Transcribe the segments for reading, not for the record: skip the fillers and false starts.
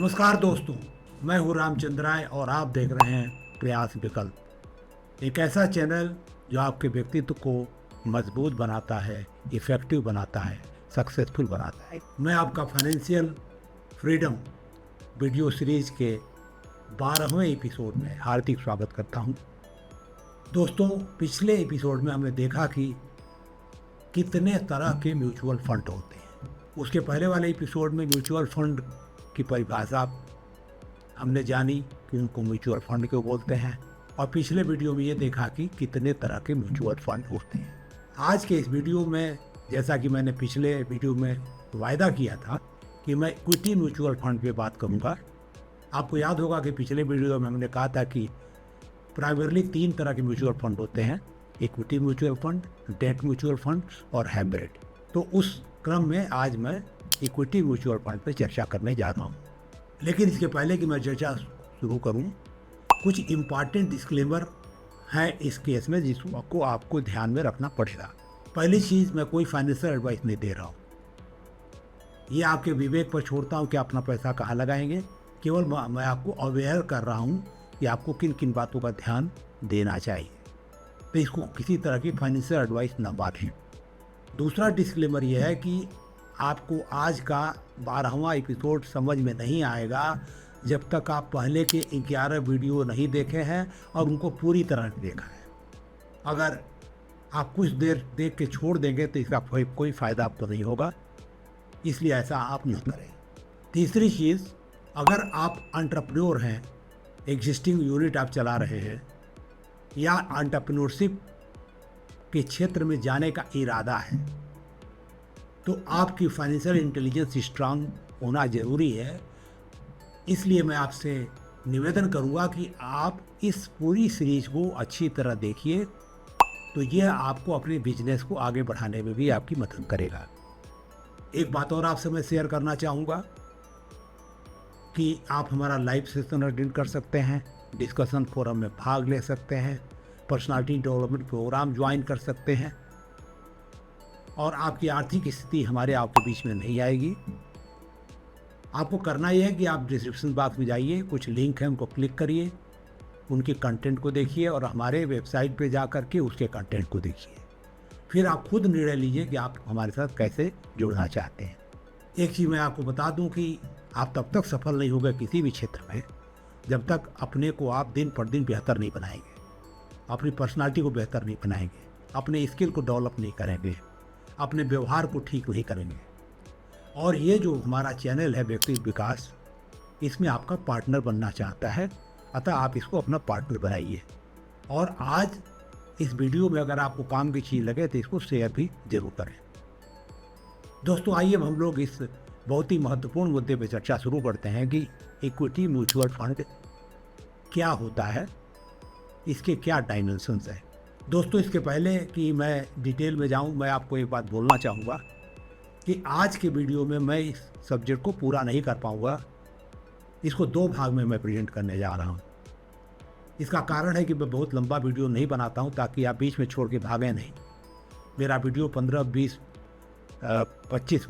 नमस्कार दोस्तों, मैं हूँ रामचंद्र राय और आप देख रहे हैं प्रयास विकल्प, एक ऐसा चैनल जो आपके व्यक्तित्व को मजबूत बनाता है, इफेक्टिव बनाता है, सक्सेसफुल बनाता है। मैं आपका फाइनेंशियल फ्रीडम वीडियो सीरीज के 12वें एपिसोड में हार्दिक स्वागत करता हूँ। दोस्तों, पिछले एपिसोड में हमने देखा कि कितने तरह के म्यूचुअल फंड होते हैं। उसके पहले वाले एपिसोड में म्यूचुअल फंड की परिभाषा हमने जानी कि उनको म्यूचुअल फंड क्यों बोलते हैं, और पिछले वीडियो में ये देखा कि कितने तरह के म्यूचुअल फंड होते हैं। आज के इस वीडियो में, जैसा कि मैंने पिछले वीडियो में वायदा किया था कि मैं इक्विटी म्यूचुअल फंड पे बात करूंगा। आपको याद होगा कि पिछले वीडियो में हमने कहा था कि प्राइमरली 3 तरह के म्यूचुअल फंड होते हैं: equity mutual fund, debt mutual fund और हाइब्रिड। तो उस क्रम में आज मैं इक्विटी म्यूचुअल फंड पर चर्चा करने जा रहा हूँ। लेकिन इसके पहले कि मैं चर्चा शुरू करूँ, कुछ इम्पॉर्टेंट डिस्क्लेमर है इस केस में जिसको आपको ध्यान में रखना पड़ेगा। पहली चीज़, मैं कोई फाइनेंशियल एडवाइस नहीं दे रहा हूँ। ये आपके विवेक पर छोड़ता हूँ कि अपना पैसा कहाँ लगाएंगे। केवल मैं आपको अवेयर कर रहा हूँ कि आपको किन किन बातों का ध्यान देना चाहिए, तो इसको किसी तरह की फाइनेंशियल एडवाइस ना बांटें। दूसरा डिस्क्लेमर यह है कि आपको आज का 12वां एपिसोड समझ में नहीं आएगा जब तक आप पहले के 11 वीडियो नहीं देखे हैं और उनको पूरी तरह देखा है। अगर आप कुछ देर देख के छोड़ देंगे तो इसका कोई फ़ायदा आपको नहीं होगा, इसलिए ऐसा आप न करें। तीसरी चीज़, अगर आप एंटरप्रेन्योर हैं, एग्जिस्टिंग यूनिट आप चला रहे हैं या एंटरप्रेन्योरशिप के क्षेत्र में जाने का इरादा है, तो आपकी फाइनेंशियल इंटेलिजेंस स्ट्रांग होना ज़रूरी है। इसलिए मैं आपसे निवेदन करूंगा कि आप इस पूरी सीरीज को अच्छी तरह देखिए, तो यह आपको अपने बिजनेस को आगे बढ़ाने में भी आपकी मदद करेगा। एक बात और आपसे मैं शेयर करना चाहूँगा कि आप हमारा लाइव सेशन अटेंड कर सकते हैं, डिस्कशन फोरम में भाग ले सकते हैं, पर्सनालिटी डेवलपमेंट प्रोग्राम ज्वाइन कर सकते हैं, और आपकी आर्थिक स्थिति हमारे आपके बीच में नहीं आएगी। आपको करना यह है कि आप डिस्क्रिप्शन बॉक्स में जाइए, कुछ लिंक हैं उनको क्लिक करिए, उनके कंटेंट को देखिए और हमारे वेबसाइट पे जा कर के उसके कंटेंट को देखिए। फिर आप खुद निर्णय लीजिए कि आप हमारे साथ कैसे जुड़ना चाहते हैं। एक चीज़ मैं आपको बता दूं कि आप तब तक सफल नहीं होंगे किसी भी क्षेत्र में जब तक अपने को आप दिन पर दिन बेहतर नहीं बनाएंगे, अपनी पर्सनालिटी को बेहतर नहीं बनाएंगे, अपने स्किल को डेवलप नहीं करेंगे, अपने व्यवहार को ठीक नहीं करेंगे। और ये जो हमारा चैनल है व्यक्तिगत विकास, इसमें आपका पार्टनर बनना चाहता है, अतः आप इसको अपना पार्टनर बनाइए। और आज इस वीडियो में अगर आपको काम की चीज़ लगे तो इसको शेयर भी जरूर करें। दोस्तों, आइए हम लोग इस बहुत ही महत्वपूर्ण मुद्दे पर चर्चा शुरू करते हैं कि इक्विटी म्यूचुअल फंड क्या होता है, इसके क्या डायमेंशंस हैं। दोस्तों, इसके पहले कि मैं डिटेल में जाऊं, मैं आपको एक बात बोलना चाहूँगा कि आज के वीडियो में मैं इस सब्जेक्ट को पूरा नहीं कर पाऊँगा। इसको 2 भाग में मैं प्रेजेंट करने जा रहा हूँ। इसका कारण है कि मैं बहुत लंबा वीडियो नहीं बनाता हूँ ताकि आप बीच में छोड़ के भागें नहीं। मेरा वीडियो 15, 20, 25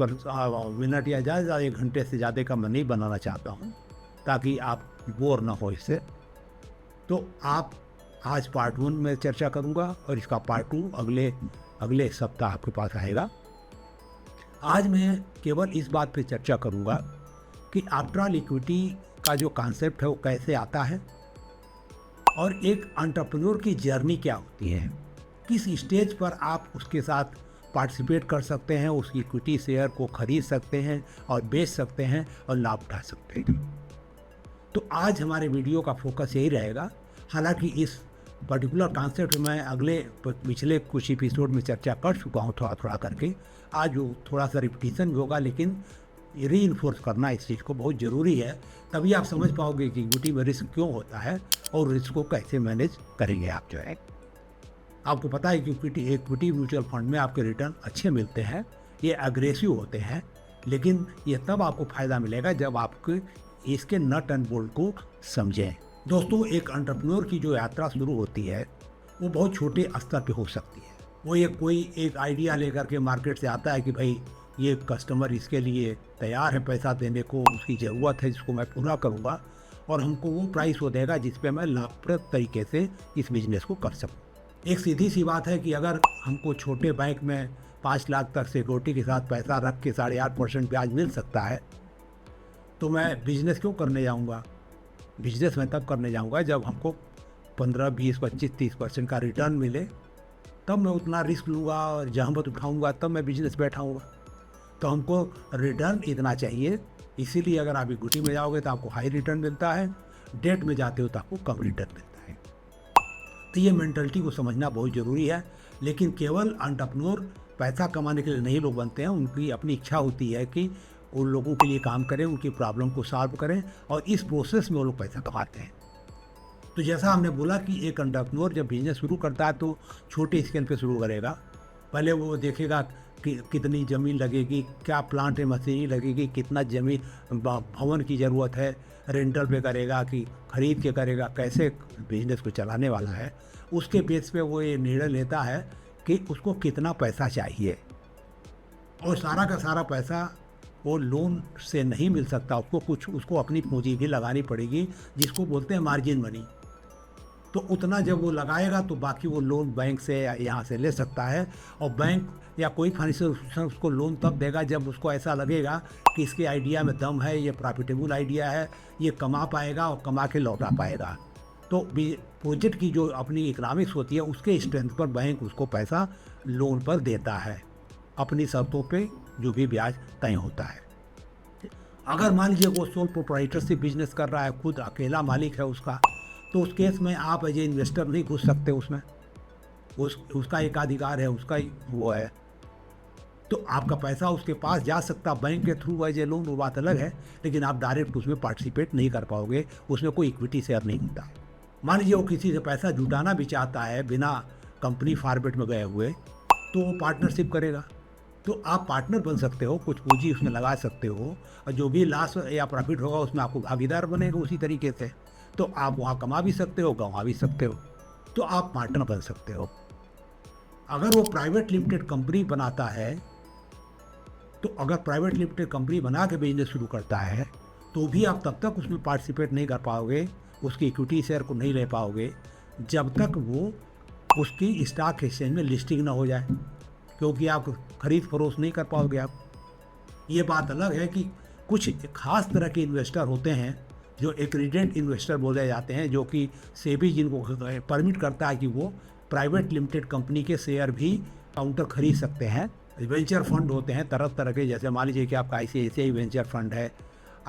मिनट या ज़्यादा 1 घंटे से ज़्यादा का मैं नहीं बनाना चाहता हूँ ताकि आप बोर ना हो इससे। तो आप आज पार्ट 1 में चर्चा करूंगा और इसका पार्ट 2 अगले सप्ताह आपके पास आएगा। आज मैं केवल इस बात पे चर्चा करूंगा कि आफ्टर ऑल इक्विटी का जो कॉन्सेप्ट है वो कैसे आता है और एक एंटरप्रेन्योर की जर्नी क्या होती है, किस स्टेज पर आप उसके साथ पार्टिसिपेट कर सकते हैं, उस इक्विटी शेयर को खरीद सकते हैं और बेच सकते हैं और लाभ उठा सकते हैं। तो आज हमारे वीडियो का फोकस यही रहेगा। हालांकि इस पर्टिकुलर कॉन्सेप्ट मैं पिछले कुछ एपिसोड में चर्चा कर चुका हूँ थोड़ा थोड़ा करके। आज वो थोड़ा सा रिपीटिशन भी होगा, लेकिन रीइंफोर्स करना इस चीज़ को बहुत ज़रूरी है, तभी आप समझ पाओगे कि इक्विटी में रिस्क क्यों होता है और रिस्क को कैसे मैनेज करेंगे आप जो है। आपको पता है कि इक्विटी म्यूचुअल फंड में आपके रिटर्न अच्छे मिलते हैं, ये अग्रेसिव होते हैं, लेकिन ये तब आपको फ़ायदा मिलेगा जब आपके इसके नट एंड बोल्ट को समझें। दोस्तों, एक एंटरप्रेन्योर की जो यात्रा शुरू होती है वो बहुत छोटे स्तर पे हो सकती है। वो कोई एक आइडिया लेकर के मार्केट से आता है कि भाई ये कस्टमर इसके लिए तैयार है पैसा देने को, उसकी ज़रूरत है, जिसको मैं पूरा करूँगा और हमको वो प्राइस वो देगा जिस पे मैं लाभप्रद तरीके से इस बिज़नेस को कर सकूँ। एक सीधी सी बात है कि अगर हमको छोटे बैंक में 5 लाख तक सिक्योरिटी के साथ पैसा रख के 8.5% ब्याज मिल सकता है, तो मैं बिज़नेस क्यों करने जाऊँगा? बिज़नेस मैं तब करने जाऊँगा जब हमको 15, 20, 25, 30% का रिटर्न मिले, तब मैं उतना रिस्क लूँगा और जहमत उठाऊँगा, तब मैं बिज़नेस बैठाऊँगा। तो हमको रिटर्न इतना चाहिए, इसीलिए अगर आप इक्विटी में जाओगे तो आपको हाई रिटर्न मिलता है, डेट में जाते हो तो आपको कम रिटर्न मिलता है। तो ये मेंटलिटी को समझना बहुत ज़रूरी है। लेकिन केवल एंटरप्रेन्योर पैसा कमाने के लिए नहीं लोग बनते हैं, उनकी अपनी इच्छा होती है कि उन लोगों के लिए काम करें, उनकी प्रॉब्लम को सॉल्व करें और इस प्रोसेस में वो लोग पैसा कमाते हैं। तो जैसा हमने बोला कि एक एंटरप्रेन्योर जब बिज़नेस शुरू करता है तो छोटे स्केल पे शुरू करेगा। पहले वो देखेगा कि कितनी ज़मीन लगेगी, क्या प्लांट एंड मशीनरी लगेगी, कितना ज़मीन भवन की ज़रूरत है, रेंटल पे करेगा कि खरीद के करेगा, कैसे बिज़नेस को चलाने वाला है। उसके बेस पे वो ये निर्णय लेता है कि उसको कितना पैसा चाहिए और सारा का सारा पैसा वो लोन से नहीं मिल सकता, उसको अपनी पूंजी भी लगानी पड़ेगी, जिसको बोलते हैं मार्जिन मनी। तो उतना जब वो लगाएगा तो बाकी वो लोन बैंक से या यहाँ से ले सकता है और बैंक या कोई फाइनेंशियल इंस्टीट्यूशन उसको लोन तब देगा जब उसको ऐसा लगेगा कि इसके आइडिया में दम है, ये प्रॉफिटेबल आइडिया है, ये कमा पाएगा और कमा के लौटा पाएगा। तो प्रोजेक्ट की जो अपनी इकनॉमिक्स होती है उसके स्ट्रेंथ पर बैंक उसको पैसा लोन पर देता है, अपनी शर्तों पे जो भी ब्याज तय होता है। अगर मान लीजिए वो सोल प्रोप्राइटरशिप बिजनेस कर रहा है, खुद अकेला मालिक है उसका, तो उस केस में आप एज ए इन्वेस्टर नहीं घुस सकते उसमें, उसका एक अधिकार है, उसका ही वो है। तो आपका पैसा उसके पास जा सकता बैंक के थ्रू एज ए लोन, वो बात अलग है, लेकिन आप डायरेक्ट उसमें पार्टिसिपेट नहीं कर पाओगे, उसमें कोई इक्विटी शेयर नहीं होता। मान लीजिए वो किसी से पैसा जुटाना भी चाहता है बिना कंपनी फॉर्मेट में गए हुए, तो वो पार्टनरशिप करेगा। तो आप पार्टनर बन सकते हो, कुछ पूंजी उसमें लगा सकते हो और जो भी लॉस या प्रॉफिट होगा उसमें आपको भागीदार बनेगा उसी तरीके से। तो आप वहाँ कमा भी सकते हो, गंवा भी सकते हो, तो आप पार्टनर बन सकते हो। अगर वो प्राइवेट लिमिटेड कंपनी बनाता है, तो अगर प्राइवेट लिमिटेड कंपनी बना के बिजनेस शुरू करता है तो भी आप तब तक उसमें पार्टिसिपेट नहीं कर पाओगे, उसकी इक्विटी शेयर को नहीं ले पाओगे जब तक वो उसकी स्टॉक एक्सचेंज में लिस्टिंग ना हो जाए, क्योंकि आप खरीद फरोख्त नहीं कर पाओगे आप। ये बात अलग है कि कुछ खास तरह के इन्वेस्टर होते हैं जो एक्रीडेंट इन्वेस्टर बोले जाते हैं, जो कि सेबी जिनको परमिट करता है कि वो प्राइवेट लिमिटेड कंपनी के शेयर भी काउंटर खरीद सकते हैं। वेंचर फंड होते हैं तरह तरह के, जैसे मान लीजिए कि आपका ICICI वेंचर फंड है,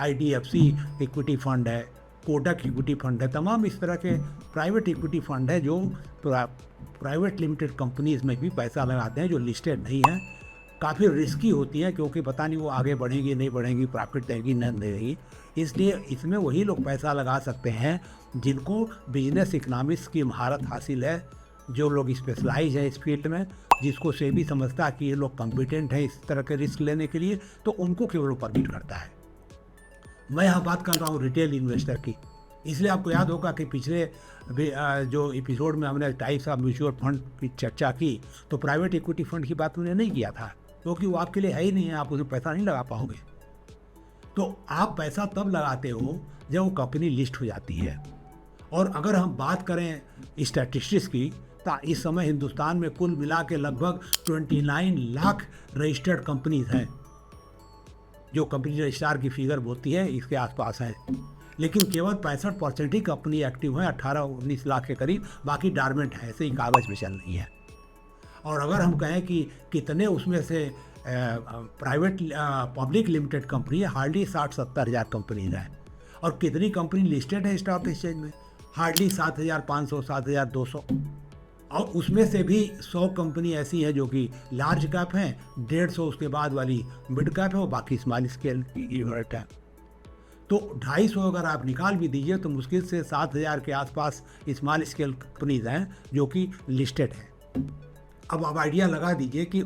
IDFC इक्विटी फंड है, कोटक इक्विटी फंड है, तमाम इस तरह के प्राइवेट इक्विटी फंड है जो प्राइवेट लिमिटेड कंपनीज़ में भी पैसा लगाते हैं, जो लिस्टेड नहीं है। काफ़ी रिस्की होती हैं क्योंकि पता नहीं वो आगे बढ़ेंगी नहीं बढ़ेंगी, प्रॉफिट देगी नहीं देगी, इसलिए इसमें वही लोग पैसा लगा सकते हैं जिनको बिजनेस इकनॉमिक्स की महारत हासिल है, जो लोग स्पेशलाइज हैं इस फील्ड में, जिसको सेबी समझता है कि ये लोग कॉम्पिटेंट हैं इस तरह के रिस्क लेने के लिए, तो उनको केवल परमिट करता है। मैं यहाँ बात कर रहा हूँ रिटेल इन्वेस्टर की, इसलिए आपको याद होगा कि पिछले जो एपिसोड में हमने टाइप्स ऑफ म्यूचुअल फंड की चर्चा की, तो प्राइवेट इक्विटी फंड की बात उन्हें नहीं किया था, क्योंकि वो आपके लिए है ही नहीं है, आप उसमें पैसा नहीं लगा पाओगे। तो आप पैसा तब लगाते हो जब वो कंपनी लिस्ट हो जाती है। और अगर हम बात करें स्टैटिस्टिक्स की, तो इस समय हिंदुस्तान में कुल मिला के लगभग 29 लाख रजिस्टर्ड कंपनीज हैं, जो कंपनी रजिस्ट्रार की फिगर बोलती है इसके आसपास है, लेकिन केवल 65% ही कंपनी एक्टिव हैं, 18-19 लाख के करीब, बाकी डॉर्मेंट है, ऐसे ही कागज़ पे चल रही है। और अगर हम कहें कि कितने उसमें से प्राइवेट पब्लिक लिमिटेड कंपनी है, हार्डली 60-70 हज़ार कंपनीज हैं, और कितनी कंपनी लिस्टेड है स्टॉक एक्सचेंज में, हार्डली 7,500 7,200, और उसमें से भी 100 कंपनी ऐसी हैं जो कि लार्ज कैप हैं, 150 उसके बाद वाली मिड कैप है और बाकी स्मॉल स्केल की यूनिट है। तो 250 अगर आप निकाल भी दीजिए तो मुश्किल से 7,000 के आसपास स्मॉल स्केल कंपनीज हैं जो कि लिस्टेड हैं। अब आप आइडिया लगा दीजिए कि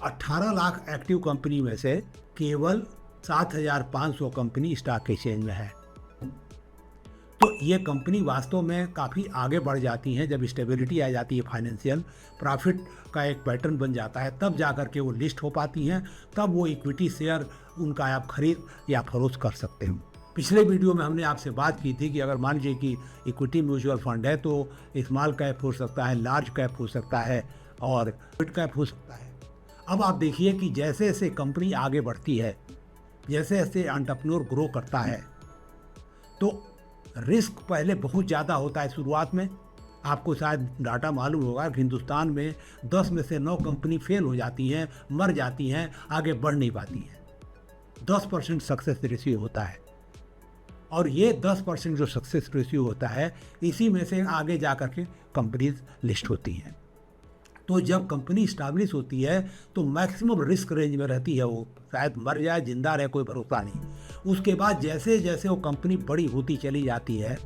18 लाख एक्टिव कंपनी में से केवल 7,500 कंपनी स्टॉक एक्सचेंज में है। तो ये कंपनी वास्तव में काफ़ी आगे बढ़ जाती हैं जब स्टेबिलिटी आ जाती है, फाइनेंशियल प्रॉफिट का एक पैटर्न बन जाता है, तब जा कर के वो लिस्ट हो पाती हैं, तब वो इक्विटी शेयर उनका आप खरीद या फरोख्त कर सकते हो। पिछले वीडियो में हमने आपसे बात की थी कि अगर मान लीजिए कि इक्विटी म्यूचुअल फंड है तो स्मॉल कैप हो सकता है, लार्ज कैप हो सकता है और मिड कैप हो सकता है। अब आप देखिए कि जैसे जैसे कंपनी आगे बढ़ती है, जैसे जैसे एंटरप्रेन्योर ग्रो करता है, तो रिस्क पहले बहुत ज़्यादा होता है शुरुआत में। आपको शायद डाटा मालूम होगा कि हिंदुस्तान में 10 में से 9 कंपनी फेल हो जाती हैं, मर जाती हैं, आगे बढ़ नहीं पाती हैं। 10% सक्सेस रेशियो होता है और ये 10% जो सक्सेस रेशियो होता है, इसी में से आगे जा कर के कंपनीज लिस्ट होती हैं। तो जब कंपनी इस्टाब्लिश होती है तो मैक्सिमम रिस्क रेंज में रहती है, वो शायद मर जाए जिंदा रहे कोई भरोसा नहीं। उसके बाद जैसे जैसे वो कंपनी बड़ी होती चली जाती है,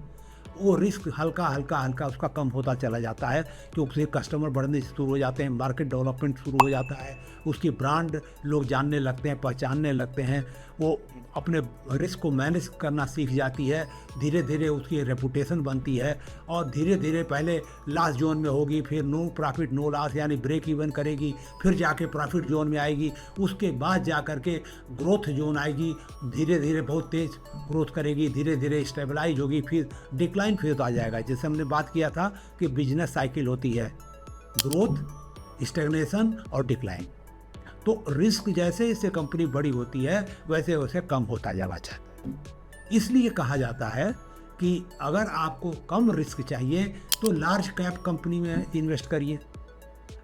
वो रिस्क हल्का हल्का उसका कम होता चला जाता है, क्योंकि उसके कस्टमर बढ़ने शुरू हो जाते हैं, मार्केट डेवलपमेंट शुरू हो जाता है, उसकी ब्रांड लोग जानने लगते हैं, पहचानने लगते हैं, वो अपने रिस्क को मैनेज करना सीख जाती है, धीरे धीरे उसकी रेपुटेशन बनती है और धीरे धीरे पहले लास्ट जोन में होगी, फिर नो प्रॉफिट नो लॉस यानी ब्रेक इवन करेगी, फिर जाके प्रॉफिट जोन में आएगी, उसके बाद जा कर के ग्रोथ जोन आएगी, धीरे धीरे बहुत तेज़ ग्रोथ करेगी, धीरे धीरे स्टेबलाइज होगी, फिर डिक्लाइन फेज आ जाएगा। जैसे हमने बात किया था कि बिजनेस साइकिल होती है, ग्रोथ, स्टेगनेशन और डिक्लाइन। तो रिस्क जैसे जैसे कंपनी बड़ी होती है वैसे वैसे कम होता जाना चाहता है। इसलिए कहा जाता है कि अगर आपको कम रिस्क चाहिए तो लार्ज कैप कंपनी में इन्वेस्ट करिए,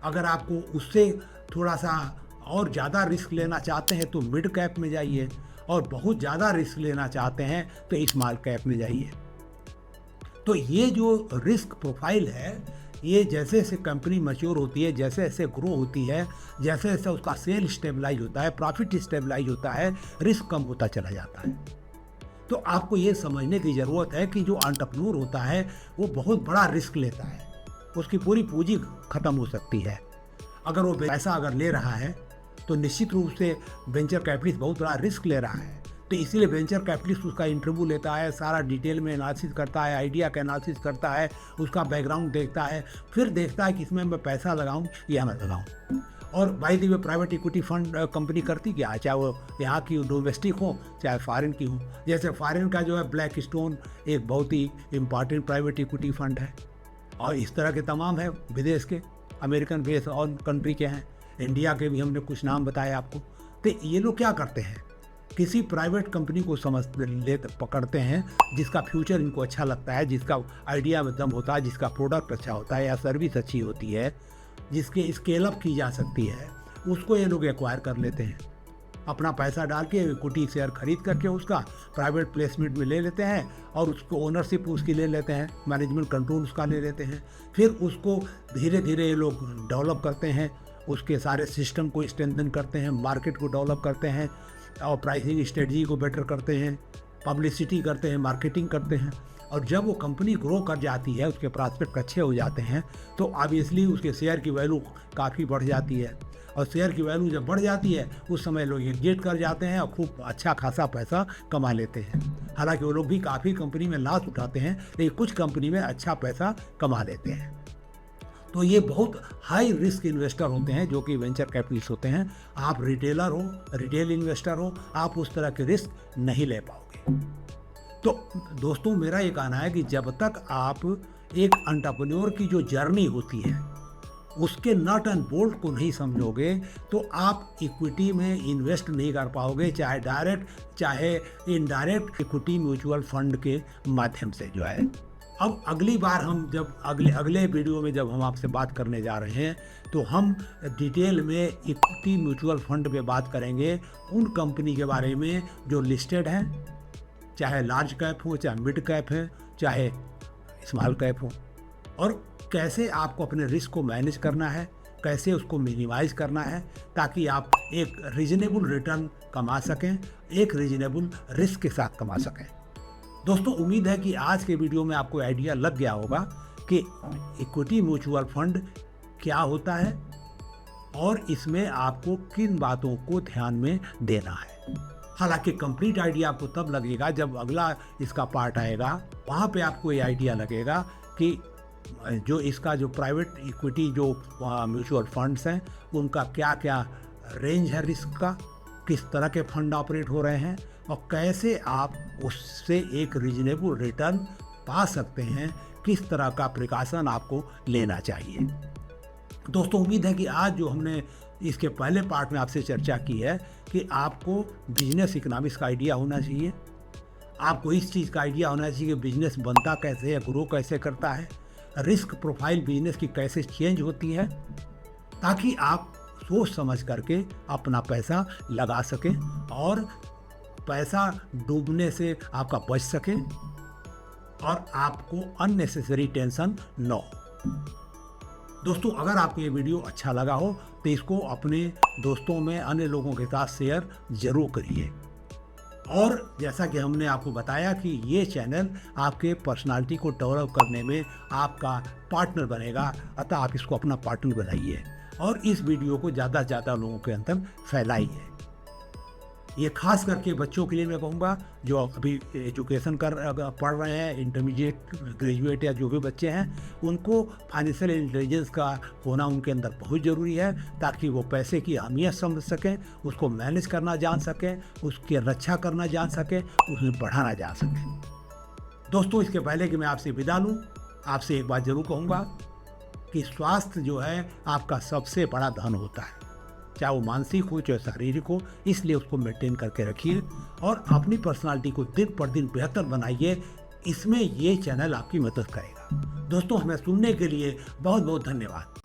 अगर आपको उससे थोड़ा सा और ज़्यादा रिस्क लेना चाहते हैं तो मिड कैप में जाइए, और बहुत ज़्यादा रिस्क लेना चाहते हैं तो स्मॉल कैप में जाइए। तो ये जो रिस्क प्रोफाइल है, ये जैसे जैसे कंपनी मैच्योर होती है, जैसे जैसे ग्रो होती है, जैसे जैसे उसका सेल स्टेबलाइज होता है, प्रॉफिट स्टेबलाइज होता है, रिस्क कम होता चला जाता है। तो आपको ये समझने की ज़रूरत है कि जो एंटरप्रेन्योर होता है वो बहुत बड़ा रिस्क लेता है, उसकी पूरी पूंजी ख़त्म हो सकती है। अगर वो पैसा अगर ले रहा है तो निश्चित रूप से वेंचर कैपिटलिस्ट बहुत बड़ा रिस्क ले रहा है, तो इसीलिए वेंचर कैपिटलिस्ट उसका इंटरव्यू लेता है, सारा डिटेल में एनालिसिस करता है, आइडिया का एनालिसिस करता है, उसका बैकग्राउंड देखता है, फिर देखता है कि इसमें मैं पैसा लगाऊं या ना लगाऊं। और by the way private equity fund company करती क्या है, चाहे वो यहाँ की डोमेस्टिक हो चाहे फॉरेन की हो। जैसे फॉरेन का जो है ब्लैक स्टोन एक बहुत ही इम्पॉर्टेंट प्राइवेट इक्विटी फंड है, और इस तरह के तमाम है विदेश के, अमेरिकन बेस और कंट्री के हैं, इंडिया के भी हमने कुछ नाम बताए आपको। तो ये लोग क्या करते हैं, किसी प्राइवेट कंपनी को पकड़ते हैं जिसका फ्यूचर इनको अच्छा लगता है, जिसका आइडिया में दम होता है, जिसका प्रोडक्ट अच्छा होता है या सर्विस अच्छी होती है, जिसके स्केल अप की जा सकती है, उसको ये लोग एक्वायर कर लेते हैं। अपना पैसा डाल के इक्विटी शेयर खरीद करके उसका प्राइवेट प्लेसमेंट में ले लेते हैं और उसको ओनरशिप उसकी ले लेते हैं, मैनेजमेंट कंट्रोल उसका ले लेते हैं। फिर उसको धीरे धीरे ये लोग डेवलप करते हैं, उसके सारे सिस्टम को स्ट्रेंथन करते हैं, मार्केट को डेवलप करते हैं और प्राइसिंग स्ट्रेटजी को बेटर करते हैं, पब्लिसिटी करते हैं, मार्केटिंग करते हैं। और जब वो कंपनी ग्रो कर जाती है, उसके प्रॉस्पेक्ट अच्छे हो जाते हैं, तो ऑब्वियसली उसके शेयर की वैल्यू काफ़ी बढ़ जाती है, और शेयर की वैल्यू जब बढ़ जाती है उस समय लोग एग्जिट कर जाते हैं और खूब अच्छा खासा पैसा कमा लेते हैं। हालांकि वो लोग भी काफ़ी कंपनी में लॉस उठाते हैं, लेकिन कुछ कंपनी में अच्छा पैसा कमा लेते हैं। तो ये बहुत हाई रिस्क इन्वेस्टर होते हैं जो कि वेंचर कैपिटलिस्ट होते हैं। आप रिटेलर हो, रिटेल इन्वेस्टर हो, आप उस तरह के रिस्क नहीं ले पाओगे। तो दोस्तों मेरा ये कहना है कि जब तक आप एक एंटरप्रेन्योर की जो जर्नी होती है उसके नट एंड बोल्ट को नहीं समझोगे तो आप इक्विटी में इन्वेस्ट नहीं कर पाओगे, चाहे डायरेक्ट चाहे इनडायरेक्ट इक्विटी म्यूचुअल फंड के माध्यम से जो है। अब अगली बार हम जब अगले वीडियो में जब हम आपसे बात करने जा रहे हैं तो हम डिटेल में इक्विटी म्यूचुअल फंड पे बात करेंगे, उन कंपनी के बारे में जो लिस्टेड हैं, चाहे लार्ज कैप हो, चाहे मिड कैप है, चाहे स्मॉल कैप हो, और कैसे आपको अपने रिस्क को मैनेज करना है, कैसे उसको मिनिमाइज करना है ताकि आप एक रीजनेबल रिटर्न कमा सकें, एक रीजनेबल रिस्क के साथ कमा सकें। दोस्तों उम्मीद है कि आज के वीडियो में आपको आइडिया लग गया होगा कि इक्विटी म्यूचुअल फंड क्या होता है और इसमें आपको किन बातों को ध्यान में देना है। हालांकि कंप्लीट आइडिया आपको तब लगेगा जब अगला इसका पार्ट आएगा, वहाँ पे आपको ये आइडिया लगेगा कि जो इसका जो प्राइवेट इक्विटी जो म्यूचुअल फंड्स हैं उनका क्या क्या रेंज है रिस्क का, किस तरह के फंड ऑपरेट हो रहे हैं और कैसे आप उससे एक रीजनेबल रिटर्न पा सकते हैं, किस तरह का प्रिकॉशन आपको लेना चाहिए। दोस्तों उम्मीद है कि आज जो हमने इसके पहले पार्ट में आपसे चर्चा की है कि आपको बिजनेस इकोनॉमिक्स का आइडिया होना चाहिए, आपको इस चीज़ का आइडिया होना चाहिए कि बिजनेस बनता कैसे है, ग्रो कैसे करता है, रिस्क प्रोफाइल बिजनेस की कैसे चेंज होती है, ताकि आप सोच समझ करके अपना पैसा लगा सकें और पैसा डूबने से आपका बच सके और आपको अननेसेसरी टेंशन न हो। दोस्तों अगर आपको ये वीडियो अच्छा लगा हो तो इसको अपने दोस्तों में, अन्य लोगों के साथ शेयर जरूर करिए। और जैसा कि हमने आपको बताया कि ये चैनल आपके पर्सनालिटी को डेवलप करने में आपका पार्टनर बनेगा, अतः आप इसको अपना पार्टनर बनाइए और इस वीडियो को ज़्यादा से ज़्यादा लोगों के अंदर फैलाइए। ये खास करके बच्चों के लिए मैं कहूँगा जो अभी एजुकेशन पढ़ रहे हैं, इंटरमीडिएट, ग्रेजुएट या जो भी बच्चे हैं, उनको फाइनेंशियल इंटेलिजेंस का होना उनके अंदर बहुत ज़रूरी है, ताकि वो पैसे की अहमियत समझ सकें, उसको मैनेज करना जान सकें, उसकी रक्षा करना जान सकें, उसे बढ़ाना जान सकें। दोस्तों इसके पहले कि मैं आपसे विदा लूँ, आपसे एक बात ज़रूर कहूँगा कि स्वास्थ्य जो है आपका सबसे बड़ा धन होता है, चाहे वो मानसिक हो चाहे शारीरिक हो, इसलिए उसको मेंटेन करके रखिए और अपनी पर्सनालिटी को दिन पर दिन बेहतर बनाइए। इसमें ये चैनल आपकी मदद करेगा। दोस्तों हमें सुनने के लिए बहुत बहुत धन्यवाद।